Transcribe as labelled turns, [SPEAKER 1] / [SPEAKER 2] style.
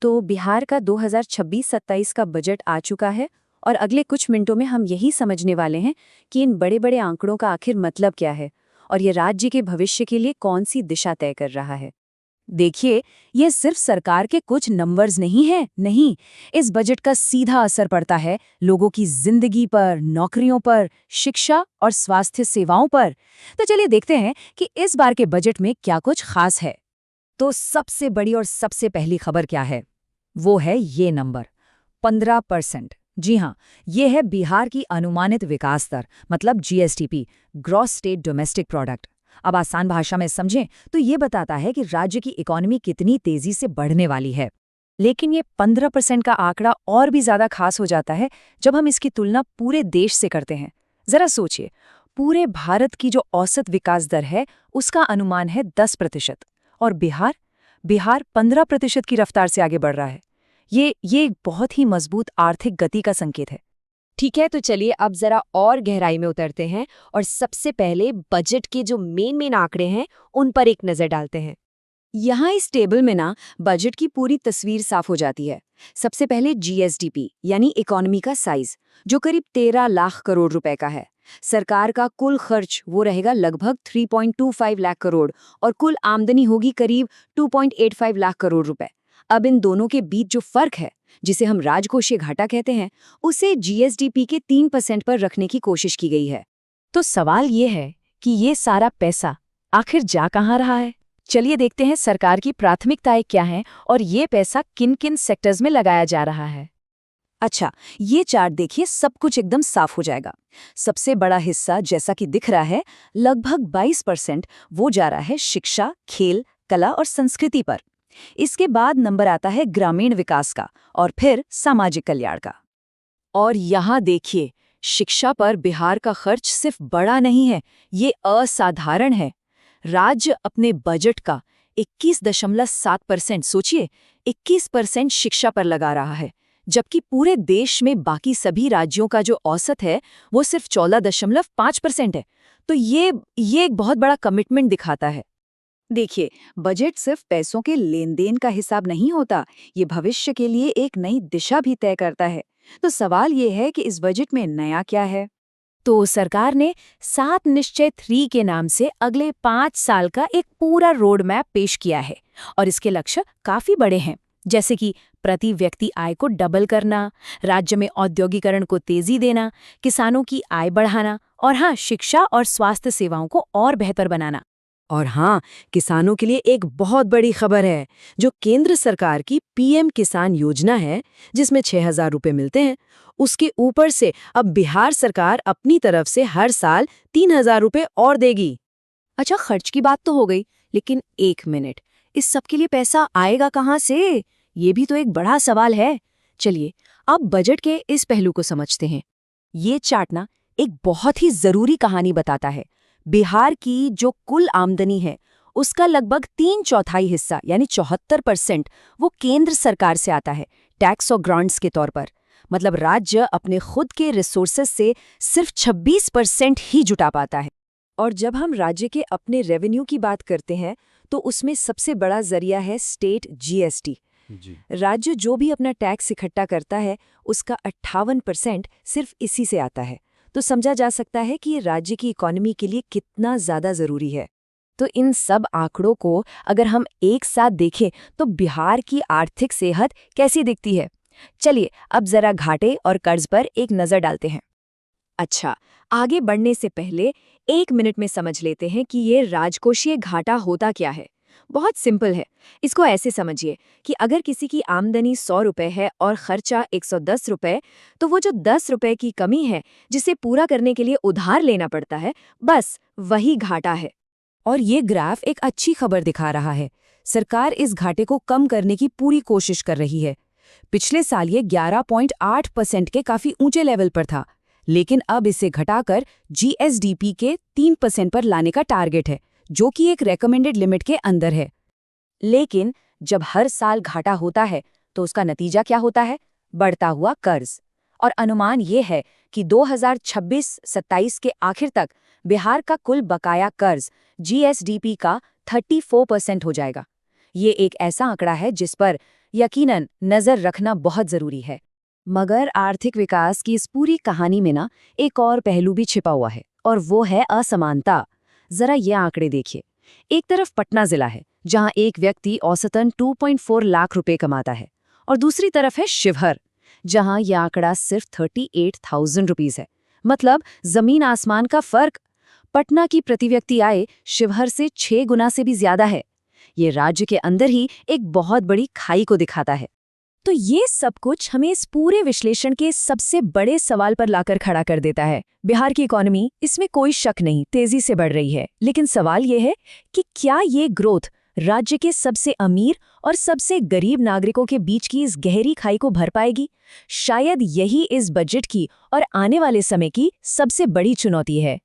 [SPEAKER 1] तो बिहार का 2026-27 का बजट आ चुका है और अगले कुछ मिनटों में हम यही समझने वाले हैं कि इन बड़े बड़े आंकड़ों का आखिर मतलब क्या है और ये राज्य के भविष्य के लिए कौन सी दिशा तय कर रहा है।
[SPEAKER 2] देखिए, ये सिर्फ सरकार के कुछ नंबर्स नहीं हैं, नहीं। इस बजट का सीधा असर पड़ता है लोगों की जिंदगी पर, नौकरियों पर, शिक्षा और स्वास्थ्य सेवाओं पर। तो चलिए देखते हैं कि इस बार के बजट में क्या कुछ खास है। तो सबसे बड़ी और सबसे पहली खबर क्या है? वो है ये नंबर, 15%। जी हाँ, ये है बिहार की अनुमानित विकास दर, मतलब GSDP, gross state domestic product. अब आसान भाषा में समझें तो ये बताता है कि राज्य की इकोनॉमी कितनी तेजी से बढ़ने वाली है। लेकिन ये 15% का आंकड़ा और भी ज्यादा खास हो जाता है जब हम इसकी तुलना पूरे देश से करते हैं। जरा सोचिए, पूरे भारत की जो औसत विकास दर है उसका अनुमान है 10%, और बिहार 15% की रफ्तार से आगे बढ़ रहा है। ये एक बहुत ही मजबूत आर्थिक गति का संकेत है।
[SPEAKER 3] ठीक है, तो चलिए अब जरा और गहराई में उतरते हैं और सबसे पहले बजट के जो मेन आंकड़े हैं उन पर एक नजर डालते हैं।
[SPEAKER 1] यहाँ इस टेबल में ना बजट की पूरी तस्वीर साफ हो जाती है। सबसे पहले जीएसडीपी यानी इकोनॉमी का साइज, जो करीब 13 लाख करोड़ रुपए का है। सरकार का कुल खर्च वो रहेगा लगभग 3.25 लाख करोड़ और कुल आमदनी होगी करीब 2.85 लाख करोड़ रुपए। अब इन दोनों के बीच जो फर्क है, जिसे हम राजकोषीय घाटा कहते हैं, उसे जीएसडीपी के 3% पर रखने की कोशिश की गई है।
[SPEAKER 2] तो सवाल ये है कि ये सारा पैसा आखिर जा कहाँ रहा है? चलिए देखते हैं सरकार की प्राथमिकताएं क्या हैं और ये पैसा किन किन सेक्टर्स में लगाया जा रहा है।
[SPEAKER 1] अच्छा, ये चार्ट देखिए, सब कुछ एकदम साफ हो जाएगा। सबसे बड़ा हिस्सा जैसा कि दिख रहा है, लगभग 22% वो जा रहा है शिक्षा, खेल, कला और संस्कृति पर। इसके बाद नंबर आता है ग्रामीण विकास का और फिर सामाजिक कल्याण का। और यहाँ देखिए, शिक्षा पर बिहार का खर्च सिर्फ बड़ा नहीं है, ये असाधारण है। राज्य अपने बजट का 21.7%, सोचिए, 21% शिक्षा पर लगा रहा है, जबकि पूरे देश में बाकी सभी राज्यों का जो औसत है वो सिर्फ 14.5% है। तो ये एक बहुत बड़ा कमिटमेंट दिखाता है। देखिए, बजट सिर्फ पैसों के लेन देन का हिसाब नहीं होता, ये भविष्य के लिए एक नई दिशा भी तय करता है। तो सवाल ये है कि इस बजट में नया क्या है?
[SPEAKER 2] तो सरकार ने 7 निश्चय 3 के नाम से अगले 5 साल का एक पूरा रोड मैप पेश किया है और इसके लक्ष्य काफी बड़े हैं, जैसे कि प्रति व्यक्ति आय को डबल करना, राज्य में औद्योगिकरण को तेजी देना, किसानों की आय बढ़ाना और हाँ, शिक्षा और स्वास्थ्य सेवाओं को और बेहतर बनाना।
[SPEAKER 1] और हाँ, किसानों के लिए एक बहुत बड़ी खबर है। जो केंद्र सरकार की पीएम किसान योजना है, जिसमें 6,000 रुपए मिलते हैं, उसके ऊपर से अब बिहार सरकार अपनी तरफ से हर साल 3,000 रुपए और देगी। अच्छा, खर्च की बात तो हो गई, लेकिन एक मिनट, इस सब के लिए पैसा आएगा कहाँ से? ये भी तो एक बड़ा सवाल है। चलिए, अब बजट के इस पहलू को समझते हैं। ये चार्ट ना एक बहुत ही जरूरी कहानी बताता है। बिहार की जो कुल आमदनी है उसका लगभग 3/4 हिस्सा यानी 74% वो केंद्र सरकार से आता है, टैक्स और ग्रांट्स के तौर पर। मतलब राज्य अपने खुद के रिसोर्सेज से सिर्फ 26% ही जुटा पाता है। और जब हम राज्य के अपने रेवेन्यू की बात करते हैं तो उसमें सबसे बड़ा जरिया है स्टेट जीएसटी। राज्य जो भी अपना टैक्स इकट्ठा करता है उसका 58% सिर्फ इसी से आता है। तो समझा जा सकता है कि ये राज्य की इकोनॉमी के लिए कितना ज्यादा जरूरी है। तो इन सब आंकड़ों को अगर हम एक साथ देखें तो बिहार की आर्थिक सेहत कैसी दिखती है? चलिए अब जरा घाटे और कर्ज पर एक नजर डालते हैं। अच्छा, आगे बढ़ने से पहले 1 मिनट में समझ लेते हैं कि ये राजकोषीय घाटा होता क्या है। बहुत सिंपल है। इसको ऐसे समझिए कि अगर किसी की आमदनी 100 रुपए है और खर्चा 110 रुपए, तो वो जो 10 रुपए की कमी है जिसे पूरा करने के लिए उधार लेना पड़ता है, बस वही घाटा है। और ये ग्राफ एक अच्छी खबर दिखा रहा है। सरकार इस घाटे को कम करने की पूरी कोशिश कर रही है। पिछले साल ये 11.8% के काफी ऊंचे लेवल पर था, लेकिन अब इसे घटाकर जीएसडीपी के 3% पर लाने का टारगेट है, जो कि एक रेकमेंडेड लिमिट के अंदर है। लेकिन जब हर साल घाटा होता है तो उसका नतीजा क्या होता है? बढ़ता हुआ कर्ज। और अनुमान ये है कि 2026-27 के आखिर तक बिहार का कुल बकाया कर्ज जीएसडीपी का 34% हो जाएगा। ये एक ऐसा आंकड़ा है जिस पर
[SPEAKER 2] यकीनन नजर रखना बहुत जरूरी है। मगर आर्थिक विकास की इस पूरी कहानी में ना एक और पहलू भी छिपा हुआ है, और वो है असमानता। जरा ये आंकड़े देखिए। एक तरफ पटना जिला है, जहां एक व्यक्ति औसतन 2.4 लाख रुपए कमाता है, और दूसरी तरफ है शिवहर, जहां यह आंकड़ा सिर्फ 38,000 रुपीज है। मतलब जमीन आसमान का फर्क। पटना की प्रति व्यक्ति आय शिवहर से 6 गुना से भी ज्यादा है। ये राज्य के अंदर ही एक बहुत बड़ी खाई को दिखाता है। तो ये सब कुछ हमें इस पूरे विश्लेषण के सबसे बड़े सवाल पर लाकर खड़ा कर देता है। बिहार की इकोनॉमी, इसमें कोई शक नहीं, तेजी से बढ़ रही है, लेकिन सवाल ये है कि क्या ये ग्रोथ राज्य के सबसे अमीर और सबसे गरीब नागरिकों के बीच की इस गहरी खाई को भर पाएगी? शायद यही इस बजट की और आने वाले समय की सबसे बड़ी चुनौती है।